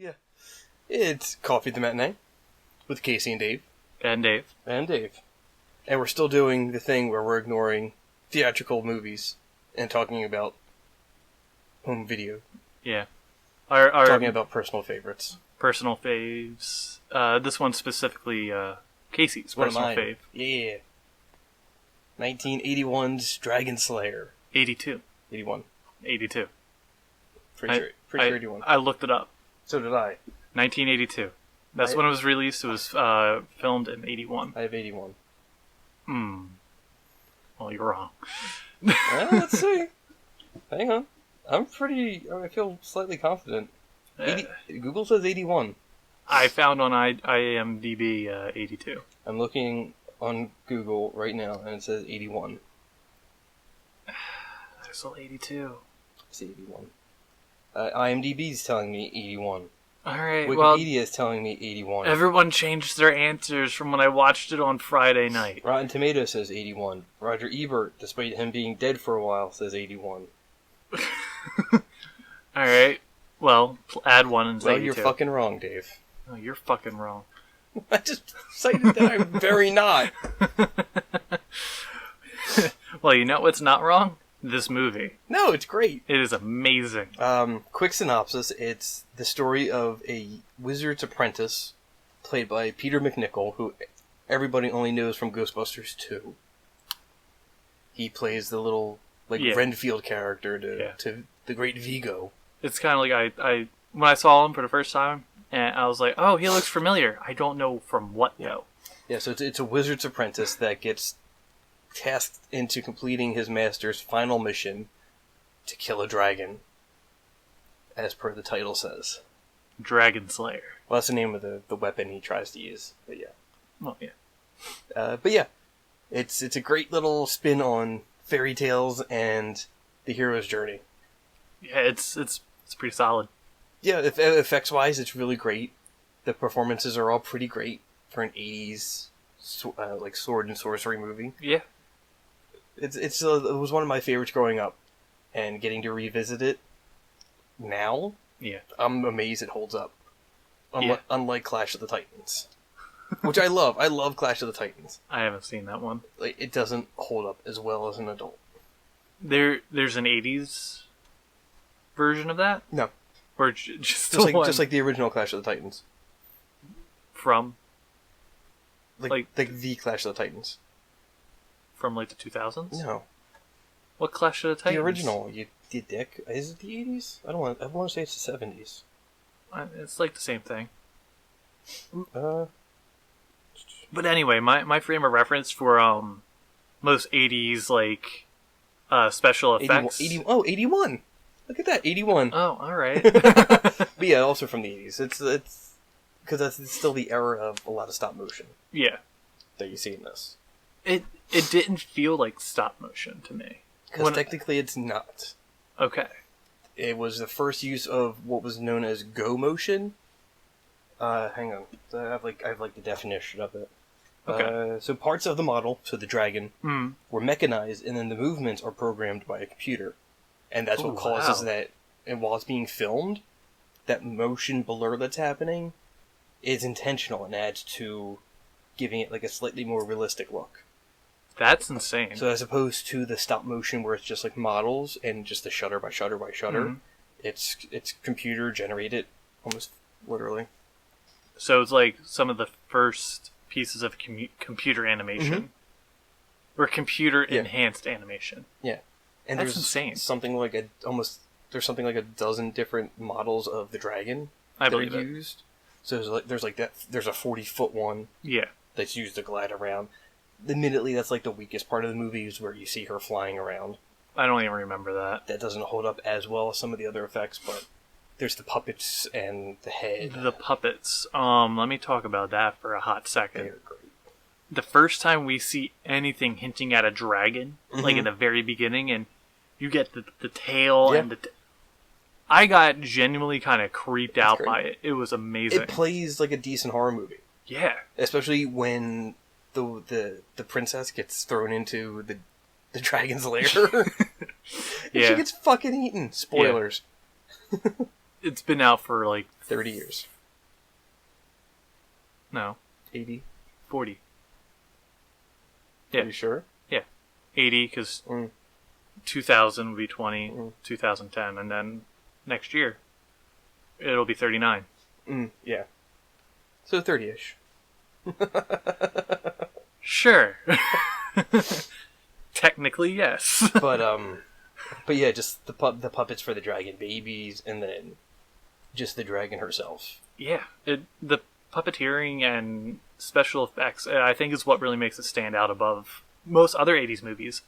Yeah. It's Coffee the Matinee with Casey and Dave. And Dave. And Dave. And we're still doing the thing where we're ignoring theatrical movies and talking about home video. Yeah. Our talking about personal favorites. Personal faves. This one specifically, Casey's personal fave. Yeah. 1981's Dragonslayer. 82. 81. 82. Pretty sure 81. I looked it up. So did I. 1982. That's when it was released. It was filmed in 81. I have 81. Well, you're wrong. Let's see. Hang on. I feel slightly confident. Google says 81. I found on IMDb 82. I'm looking on Google right now, and it says 81. I saw 82. I see 81. IMDb is telling me 81. Alright, Wikipedia is telling me 81. Everyone changed their answers from when I watched it on Friday night. Rotten Tomatoes says 81. Roger Ebert, despite him being dead for a while, says 81. Alright, well, add one and say 82. You're fucking wrong, Dave. Oh, you're fucking wrong. I just cited that I'm very not. Well, you know what's not wrong? This movie. No, it's great. It is amazing. Quick synopsis. It's the story of a wizard's apprentice, played by Peter MacNicol, who everybody only knows from Ghostbusters 2. He plays the little, Renfield character to the great Vigo. It's kind of like I when I saw him for the first time, and I was like, oh, he looks familiar. I don't know from what, though. Yeah, so it's a wizard's apprentice that gets tasked into completing his master's final mission to kill a dragon, as per the title says. Dragonslayer. Well, that's the name of the weapon he tries to use, but yeah. Well, yeah. But yeah, it's a great little spin on fairy tales and the hero's journey. Yeah, it's pretty solid. Yeah, effects-wise, it's really great. The performances are all pretty great for an 80s sword and sorcery movie. Yeah. It was one of my favorites growing up, and getting to revisit it now, I'm amazed it holds up. Unlike Clash of the Titans, which I love. I love Clash of the Titans. I haven't seen that one. It doesn't hold up as well as an adult. There's an 80s version of that? No. Or just like the original Clash of the Titans. From? Like the Clash of the Titans. From the 2000s? No. What Clash of the Titans? The original, you dick. Is it the 80s? I want to say it's the 70s. It's the same thing. But anyway, my frame of reference for most 80s special effects. 81. Look at that, 81. Oh, all right. But yeah, also from the 80s. It's because that's still the era of a lot of stop motion. Yeah. That you see in this. It didn't feel like stop motion to me. Because technically it's not. Okay. It was the first use of what was known as go motion. Hang on. I have the definition of it. Okay. So parts of the model, so the dragon, were mechanized, and then the movements are programmed by a computer. And that's what causes that, and while it's being filmed, that motion blur that's happening is intentional and adds to giving it a slightly more realistic look. That's insane. So as opposed to the stop motion where it's just models and just the shutter by shutter by shutter, it's computer generated, almost literally. So it's like some of the first pieces of computer animation. Or computer enhanced animation. Yeah. And that's insane. There's something like a dozen different models of the dragon that are used. So there's a 40-foot one. Yeah. That's used to glide around. Admittedly, that's the weakest part of the movie is where you see her flying around. I don't even remember that. That doesn't hold up as well as some of the other effects, but there's the puppets and the head. The puppets. Let me talk about that for a hot second. They're great. The first time we see anything hinting at a dragon, in the very beginning, and you get the tail and the... I got genuinely kind of creeped out by it. It was amazing. It plays like a decent horror movie. Yeah. Especially when the princess gets thrown into the dragon's lair. And she gets fucking eaten. Spoilers. It's been out for like 30 years. No. 80. 40. Yeah. Are you sure? Yeah. 80, because 2000 would be 20, 2010, and then next year it'll be 39. Yeah. So 30-ish. Sure. Technically, yes. But yeah, just the puppets for the dragon babies, and then just the dragon herself. Yeah, the puppeteering and special effects, I think, is what really makes it stand out above most other 80s movies.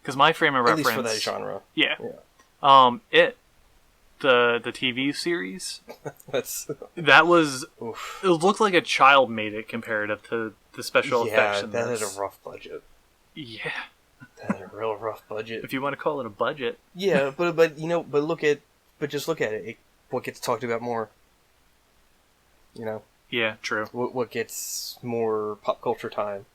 Because my frame of reference... At least for that genre. Yeah. The TV series, that was... Oof. It looked like a child made it comparative to the special effects. Yeah, that had a rough budget. Yeah. That had a real rough budget. If you want to call it a budget. Yeah, but just look at it. What gets talked about more? You know? Yeah, true. What gets more pop culture time?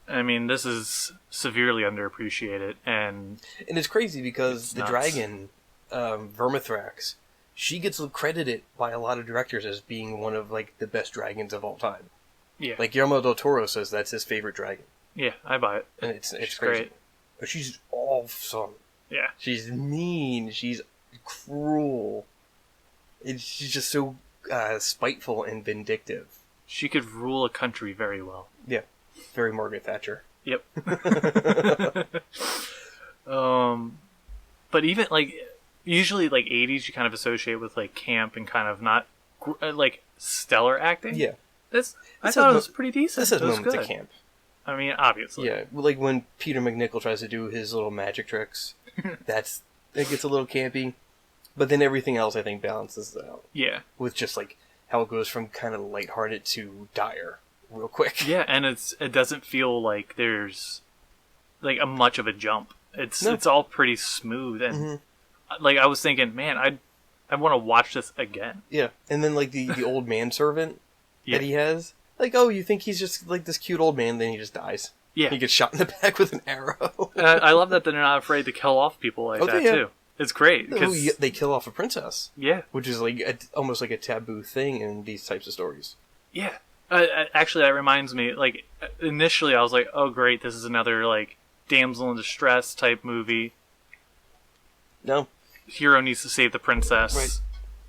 I mean, this is severely underappreciated, and it's crazy because the dragon, Vermithrax, she gets credited by a lot of directors as being one of like the best dragons of all time. Yeah, like Guillermo del Toro says that's his favorite dragon. Yeah, I buy it. And it's crazy. Great. But she's awesome. Yeah, she's mean. She's cruel. She's just so spiteful and vindictive. She could rule a country very well. Yeah. Very Margaret Thatcher. Yep. But even like usually like 80s you kind of associate with like camp and kind of not like stellar acting. Yeah. I thought it was pretty decent. This has moments of camp. I mean, obviously. Yeah, like when Peter McNichol tries to do his little magic tricks. It gets a little campy. But then everything else I think balances it out. Yeah. With just like how it goes from kind of lighthearted to dire real quick. Yeah, and it doesn't feel like there's like a much of a jump. It's all pretty smooth, and like I was thinking, man, I want to watch this again. Yeah, and then like the old manservant that he has, like, oh, you think he's just like this cute old man, then he just dies. Yeah, he gets shot in the back with an arrow. I love that they're not afraid to kill off people like that too. It's great because they kill off a princess. Yeah, which is like almost like a taboo thing in these types of stories. Yeah. Actually, that reminds me, like, initially I was like, oh great, this is another, like, damsel in distress type movie. No. Hero needs to save the princess. Right.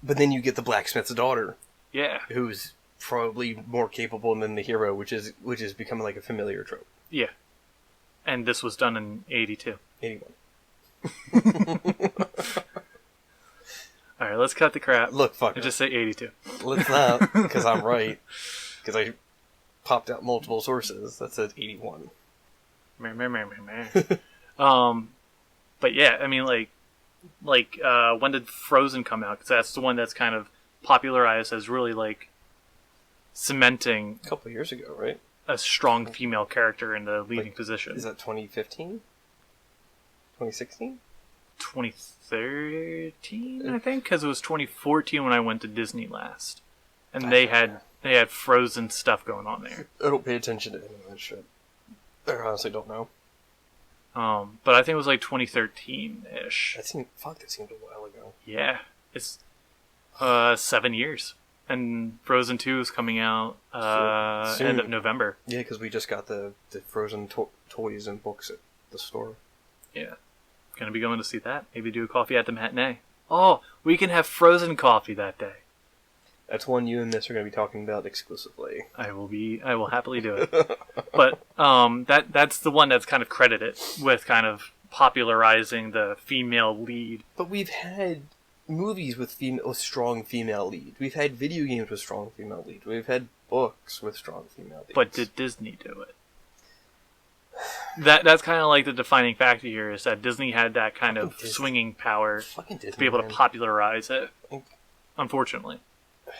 But then you get the blacksmith's daughter. Yeah. Who's probably more capable than the hero, which is becoming like a familiar trope. Yeah. And this was done in 82. 81. Alright, let's cut the crap. Look, fuck and just say 82. Let's not, because I'm right. Because I popped out multiple sources that said 81. But yeah, I mean, like when did Frozen come out? Because that's the one that's kind of popularized as really like cementing a couple of years ago, right? A strong female character in the leading position. Is that 2015? 2016? 2013, I think, because it was 2014 when I went to Disney last, and they had Frozen stuff going on there. I don't pay attention to any of that shit. I honestly don't know. But I think it was like 2013-ish. That seemed a while ago. Yeah, it's 7 years, and Frozen 2 is coming out end of November. Yeah, because we just got the Frozen toys and books at the store. Yeah. Gonna be going to see that. Maybe do a coffee at the matinee. Oh, we can have Frozen coffee that day. That's one you and Miss are going to be talking about exclusively. I will happily do it. But that's the one that's kind of credited with kind of popularizing the female lead. But we've had movies with strong female lead. We've had video games with strong female lead. We've had books with strong female leads. But did Disney do it? That's kind of like the defining factor here, is that Disney had that kind of swinging power to be able to popularize it. Unfortunately. I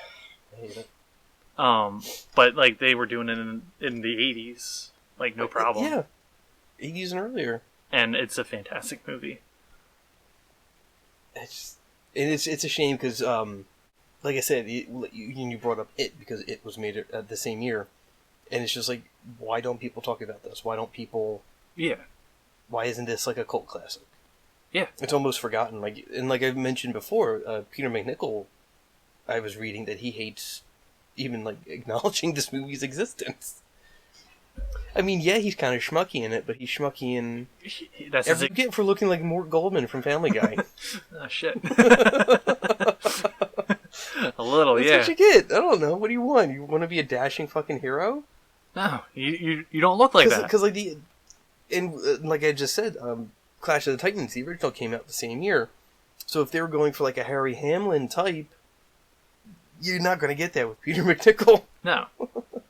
hate it. But like they were doing it in the 80s, like no problem. Yeah, 80s and earlier. And it's a fantastic movie. It's a shame because, like I said, you brought up It because It was made the same year. And it's just like, why don't people talk about this? Why don't people... Yeah. Why isn't this like a cult classic? Yeah. It's almost forgotten. Like I mentioned before, Peter McNichol I was reading that he hates even, like, acknowledging this movie's existence. I mean, yeah, he's kind of schmucky in it, but he's schmucky in every you get for looking like Mort Goldman from Family Guy. Oh, shit. A little, That's yeah. what you get. I don't know. What do you want? You want to be a dashing fucking hero? No, you don't look like that. Because, like, like I just said, Clash of the Titans, the original came out the same year. So if they were going for, like, a Harry Hamlin type, you're not going to get that with Peter McNichol. No,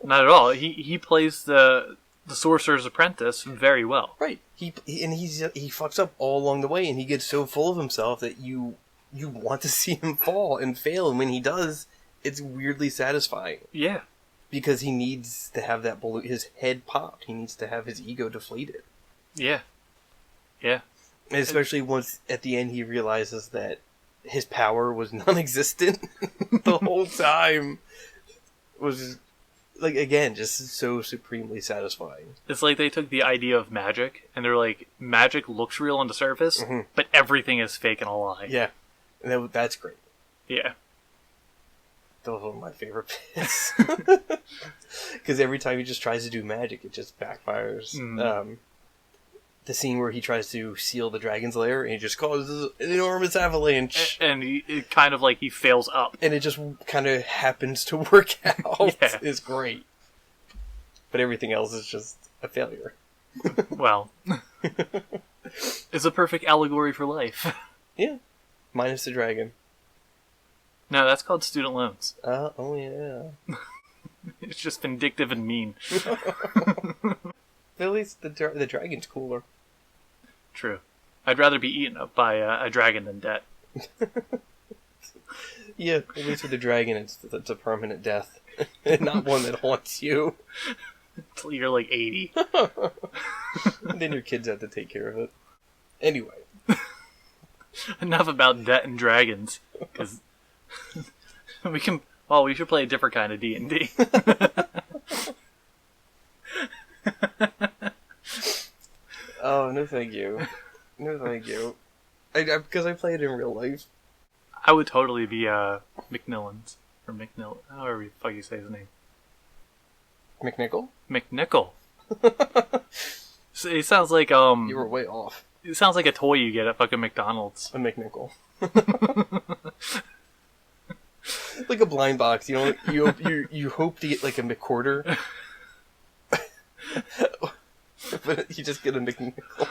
not at all. He plays the Sorcerer's Apprentice very well. Right. He fucks up all along the way, and he gets so full of himself that you want to see him fall and fail, and when he does, it's weirdly satisfying. Yeah. Because he needs to have that balloon, his head popped. He needs to have his ego deflated. Yeah. Yeah. And especially once at the end he realizes that his power was non-existent the whole time. Was, like, again, just so supremely satisfying. It's like they took the idea of magic, and they're like, magic looks real on the surface, but everything is fake and a lie. Yeah. And that's great. Yeah. Those are my favorite bits. Because every time he just tries to do magic, it just backfires. The scene where he tries to seal the Dragonslayer, and he just causes an enormous avalanche. And it kind of like he fails up. And it just kind of happens to work out. Yeah. It's great. But everything else is just a failure. Well, it's a perfect allegory for life. Yeah. Minus the dragon. No, that's called student loans. Oh yeah. It's just vindictive and mean. At least the dragon's cooler. True. I'd rather be eaten up by a dragon than debt. Yeah, at least with the dragon, it's a permanent death. And not one that haunts you. Until you're like 80. Then your kids have to take care of it. Anyway. Enough about debt and dragons. Because we should play a different kind of D&D. Oh, no thank you. No thank you. Because I play it in real life. I would totally be McNillans. Or McNill, however the fuck you say his name. McNichol? McNichol. So it sounds like You were way off. It sounds like a toy you get at fucking McDonald's. A McNichol. Like a blind box, you know. You hope to get like a McQuarter. But you just get a McNichol.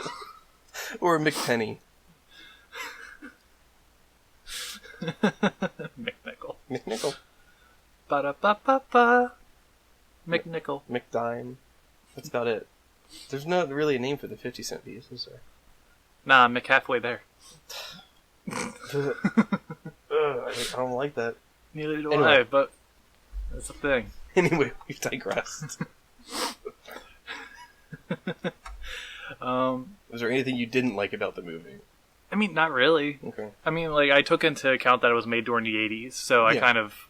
Or a McPenny. McNichol. McNichol. Ba-da-ba-ba-ba. McNichol. McDime. That's about it. There's not really a name for the 50-cent piece, is there? Nah, McHalfway there. I don't like that. Neither do I, but that's a thing. Anyway, we've digressed. Was there anything you didn't like about the movie? I mean, not really. Okay. I mean, like, I took into account that it was made during the 80s, so I kind of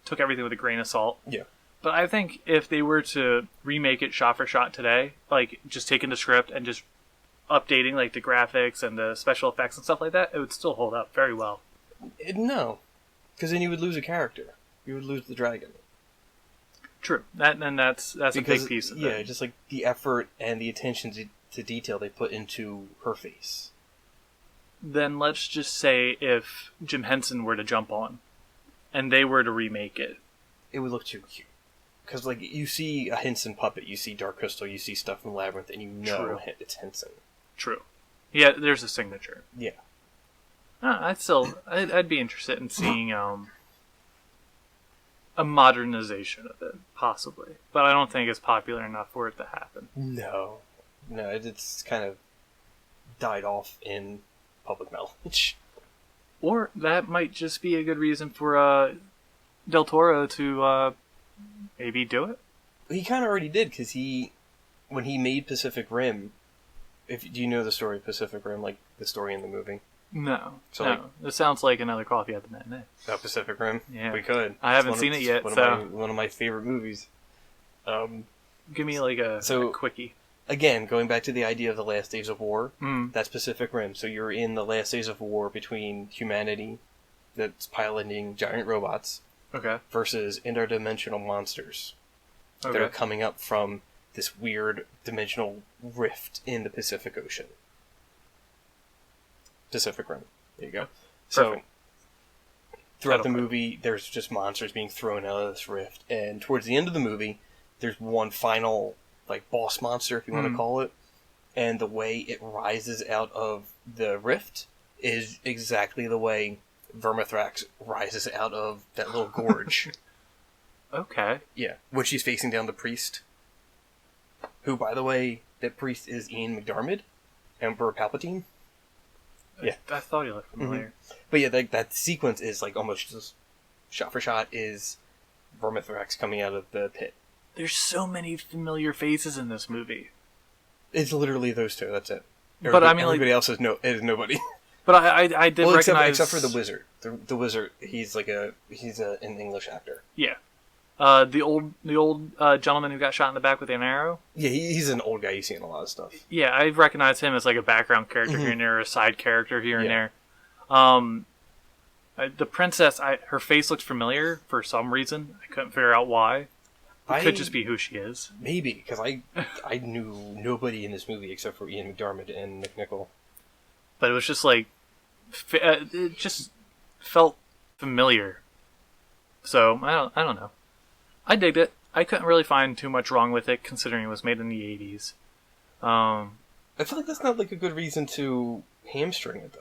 took everything with a grain of salt. Yeah. But I think if they were to remake it shot for shot today, like, just taking the script and just updating, like, the graphics and the special effects and stuff like that, it would still hold up very well. No. Because then you would lose a character. You would lose the dragon. True. That's a big piece of it. Yeah, just like the effort and the attention to detail they put into her face. Then let's just say if Jim Henson were to jump on and they were to remake it. It would look too cute. Because, like, you see a Henson puppet, you see Dark Crystal, you see stuff from Labyrinth, and you know it's Henson. True. Yeah, there's a signature. Yeah. I'd be interested in seeing a modernization of it, possibly. But I don't think it's popular enough for it to happen. No, it's kind of died off in public knowledge. Or that might just be a good reason for Del Toro to maybe do it. He kind of already did, because when he made Pacific Rim, do you know the story of Pacific Rim, like the story in the movie? No. It sounds like another coffee at the matinee. About Pacific Rim? Yeah. We could. I haven't seen it yet, one of my favorite movies. Give me like a quickie. Again, going back to the idea of the last days of war, that's Pacific Rim. So you're in the last days of war between humanity that's piloting giant robots. Okay. Versus interdimensional monsters that are coming up from this weird dimensional rift in the Pacific Ocean. Pacific Rim. There you go. Perfect. So, throughout the movie, there's just monsters being thrown out of this rift, and towards the end of the movie, there's one final, like, boss monster, if you want to call it, and the way it rises out of the rift is exactly the way Vermithrax rises out of that little gorge. Okay. Yeah, when she's facing down the priest, who, by the way, that priest is Ian McDiarmid, Emperor Palpatine. Yeah, I thought he looked familiar. But yeah, that sequence is like almost just shot for shot is Vermithrax coming out of the pit. There's so many familiar faces in this movie. It's literally those two. That's it. But I mean, everybody else is nobody. But I did recognize except for the wizard. The wizard, he's an English actor. Yeah. The old gentleman who got shot in the back with an arrow. Yeah, he's an old guy. You've seen a lot of stuff. Yeah, I recognize him as like a background character here and there, a side character here and there. The princess, her face looked familiar for some reason. I couldn't figure out why. It could just be who she is. Maybe, because I knew nobody in this movie except for Ian McDiarmid and Nick Nicol. But it was just like, it just felt familiar. So I don't know. I digged it. I couldn't really find too much wrong with it, considering it was made in the 80s. I feel like that's not like a good reason to hamstring it, though.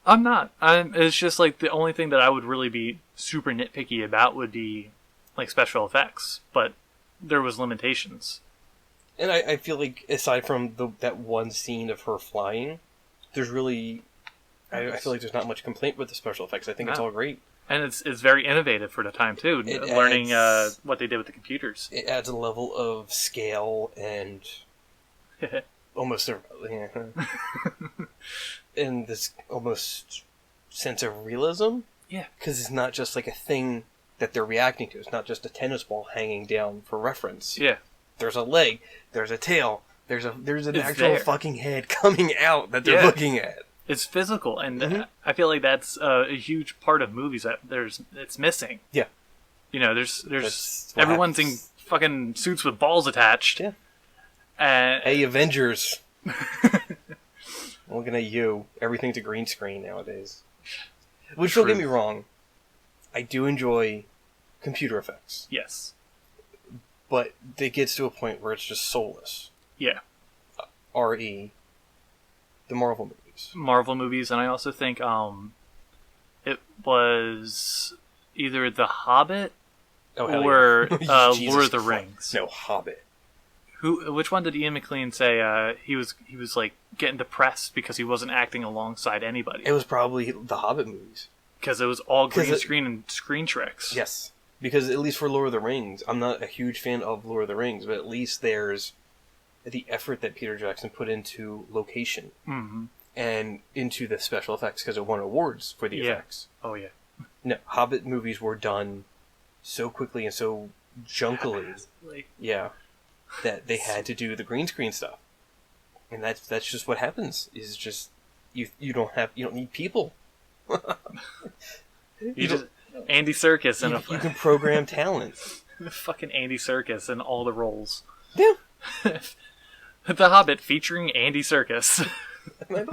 I'm not. It's just like the only thing that I would really be super nitpicky about would be like special effects, but there was limitations. And I feel like aside from that one scene of her flying, there's really I feel like there's not much complaint with the special effects. I think it's all great. And it's very innovative for the time, too, learning what they did with the computers. It adds a level of scale and almost and this almost sense of realism. Yeah. Because it's not just like a thing that they're reacting to. It's not just a tennis ball hanging down for reference. Yeah. There's a leg, there's a tail, there's an actual fucking head coming out that they're looking at. It's physical, and I feel like that's a huge part of movies that it's missing. Yeah, you know, there's everyone's in fucking suits with balls attached. Yeah. Hey, Avengers! Looking at you. Everything's a green screen nowadays. Which, don't get me wrong, I do enjoy computer effects. Yes, but it gets to a point where it's just soulless. Yeah. R.E. the Marvel movies. And I also think it was either The Hobbit or Lord of the Rings. No, Hobbit. Which one did Ian McKellen say he was like getting depressed because he wasn't acting alongside anybody? It was probably the Hobbit movies. Because it was all green screen and screen tricks. Yes. Because at least for Lord of the Rings, I'm not a huge fan of Lord of the Rings, but at least there's the effort that Peter Jackson put into location. Mm-hmm. And into the special effects, because it won awards for the effects. Oh, yeah. No, Hobbit movies were done so quickly and so junkily. Yeah. That they had to do the green screen stuff. And that's just what happens. Is just you don't need people. Andy Serkis and you can program talent. Fucking Andy Serkis in all the roles. Yeah. The Hobbit featuring Andy Serkis. I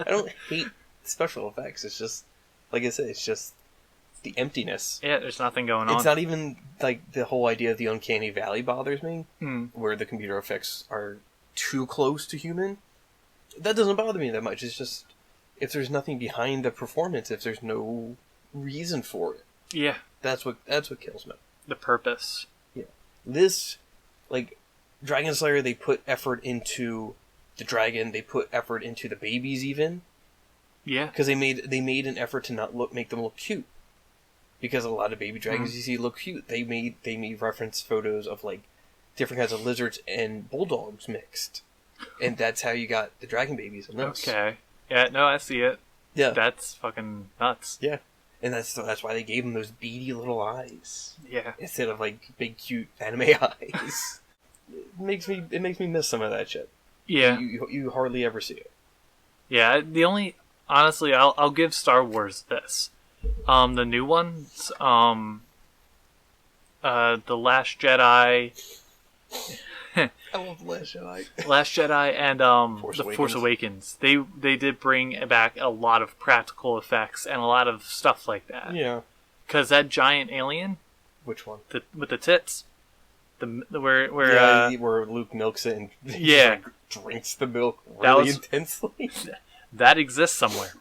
don't hate special effects. It's just, like I said, it's just the emptiness. Yeah, there's nothing going on. It's not even like the whole idea of the uncanny valley bothers me, where the computer effects are too close to human. That doesn't bother me that much. It's just if there's nothing behind the performance, if there's no reason for it. Yeah, that's what kills me. The purpose. Yeah, this Dragonslayer, they put effort into the dragon, they put effort into the babies even. Yeah. Because they made an effort to not make them look cute. Because a lot of baby dragons you see look cute. They made reference photos of like different kinds of lizards and bulldogs mixed. And that's how you got the dragon babies in those. Okay. Yeah, no, I see it. Yeah. That's fucking nuts. Yeah. And that's why they gave them those beady little eyes. Yeah. Instead of like big cute anime eyes. It makes me miss some of that shit. Yeah. You hardly ever see it. Yeah, the only honestly, I'll give Star Wars this. The new ones, The Last Jedi. I love The Last Jedi. Last Jedi and Force Awakens. They did bring back a lot of practical effects and a lot of stuff like that. Yeah. Because that giant alien. Which one? With the tits. Where Luke milks it and drinks the milk intensely. That exists somewhere.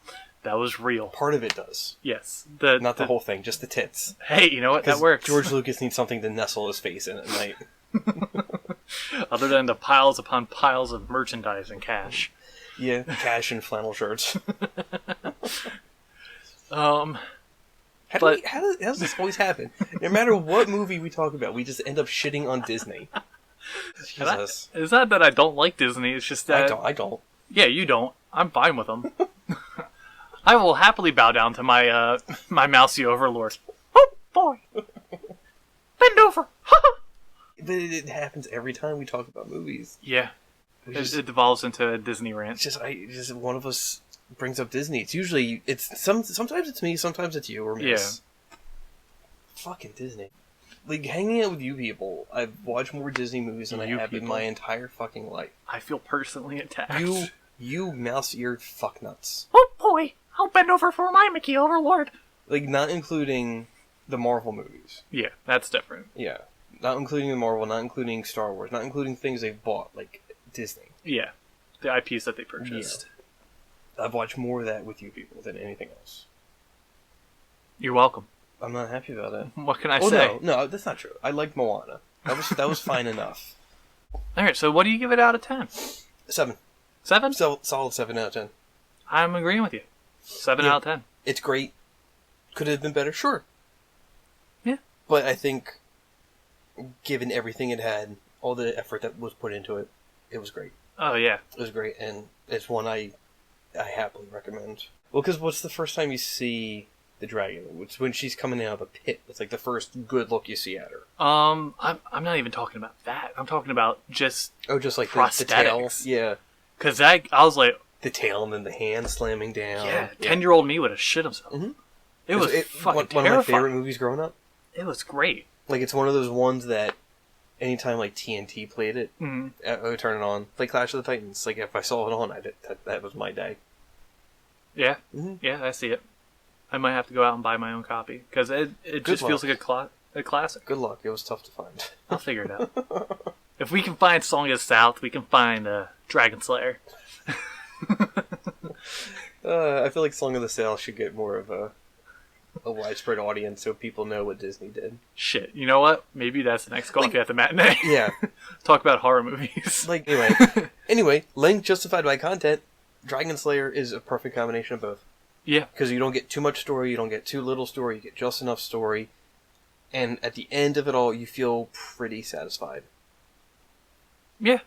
That was real. Part of it does. Yes. Not the whole thing, just the tits. Hey, you know what? That works. George Lucas needs something to nestle his face in at night. Other than the piles upon piles of merchandise and cash. Yeah, cash and flannel shirts. How does this always happen? No matter what movie we talk about, we just end up shitting on Disney. Jesus. It's not that I don't like Disney, it's just that... I don't. Yeah, you don't. I'm fine with them. I will happily bow down to my my mousy overlord. Oh, boy! Bend over! But it happens every time we talk about movies. Yeah. It devolves into a Disney rant. It's just one of us brings up Disney. It's usually sometimes it's me, sometimes it's you or me. Yeah. Fucking Disney. Like hanging out with you people, I've watched more Disney movies than I have in my entire fucking life. I feel personally attacked. You mouse-eared fucknuts. Oh boy, I'll bend over for my Mickey Overlord. Like not including the Marvel movies. Yeah, that's different. Yeah. Not including the Marvel, not including Star Wars, not including things they've bought, like Disney. Yeah. The IPs that they purchased. Yeah. I've watched more of that with you people than anything else. You're welcome. I'm not happy about it. What can I say? No, that's not true. I liked Moana. That was fine enough. Alright, so what do you give it out of 10? 7. 7? Solid 7 out of 10. I'm agreeing with you. 7 out of 10. It's great. Could it have been better? Sure. Yeah. But I think, given everything it had, all the effort that was put into it, it was great. Oh, yeah. It was great, and it's one I happily recommend. Well, because what's the first time you see the dragon? It's when she's coming out of the pit. It's like the first good look you see at her. I'm not even talking about that. I'm talking about just like prosthetics. The tail. Yeah. Because I was like... The tail and then the hand slamming down. Yeah, 10-year-old me would have shit himself. Mm-hmm. It was fucking terrifying. One of my favorite movies growing up. It was great. Like, it's one of those ones that anytime, like, TNT played it, I would turn it on. Like Clash of the Titans. Like, if I saw it on, that was my day. Yeah. Mm-hmm. Yeah, I see it. I might have to go out and buy my own copy. Because it just feels like a classic. Good luck. It was tough to find. I'll figure it out. If we can find Song of the South, we can find Dragonslayer. I feel like Song of the South should get more of a widespread audience so people know what Disney did. Shit, you know what? Maybe that's the next coffee at the matinee. Yeah. Talk about horror movies. Like, anyway, length justified by content, Dragonslayer is a perfect combination of both. Yeah. Because you don't get too much story, you don't get too little story, you get just enough story, and at the end of it all, you feel pretty satisfied. Yeah.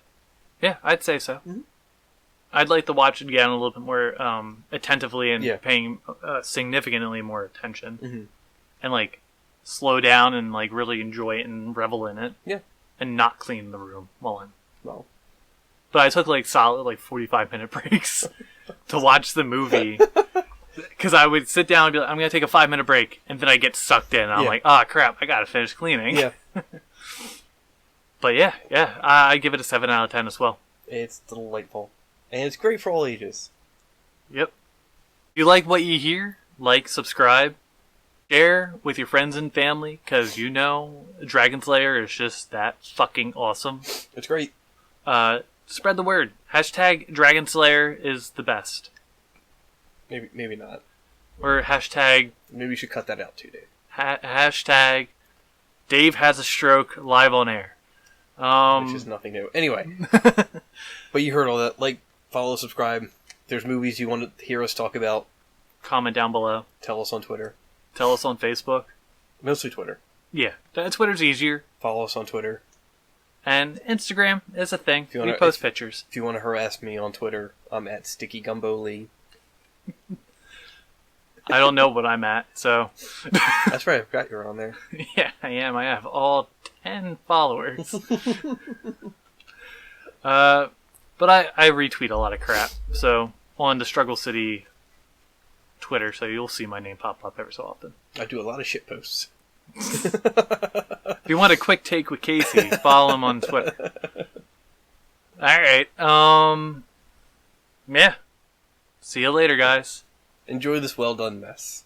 Yeah, I'd say so. Mm-hmm. I'd like to watch it again a little bit more attentively and paying significantly more attention. Mm-hmm. And, like, slow down and, like, really enjoy it and revel in it. Yeah. And not clean the room while I'm... Well. But I took, like, solid, like, 45-minute breaks to watch the movie. Because I would sit down and be like, I'm going to take a 5-minute break. And then I get sucked in. And I'm like, crap, I got to finish cleaning. Yeah. But, yeah, I give it a 7 out of 10 as well. It's delightful. And it's great for all ages. Yep. If you like what you hear, like, subscribe, share with your friends and family, because Dragonslayer is just that fucking awesome. It's great. Spread the word. Hashtag Dragonslayer is the best. Maybe not. Or hashtag... Maybe you should cut that out too, Dave. Hashtag Dave has a stroke live on air. Which is nothing new. Anyway. But you heard all that. Like, follow, subscribe. There's movies you want to hear us talk about. Comment down below. Tell us on Twitter. Tell us on Facebook. Mostly Twitter. Yeah. Twitter's easier. Follow us on Twitter. And Instagram is a thing. We post pictures. If you want to harass me on Twitter, I'm at Sticky Gumbo Lee. I don't know what I'm at, so... That's right, I forgot you're on there. Yeah, I am. I have all 10 followers. But I retweet a lot of crap. So on the Struggle City Twitter, so you'll see my name pop up every so often. I do a lot of shit posts. If you want a quick take with Casey, follow him on Twitter. Alright, yeah. See you later, guys. Enjoy this well done mess.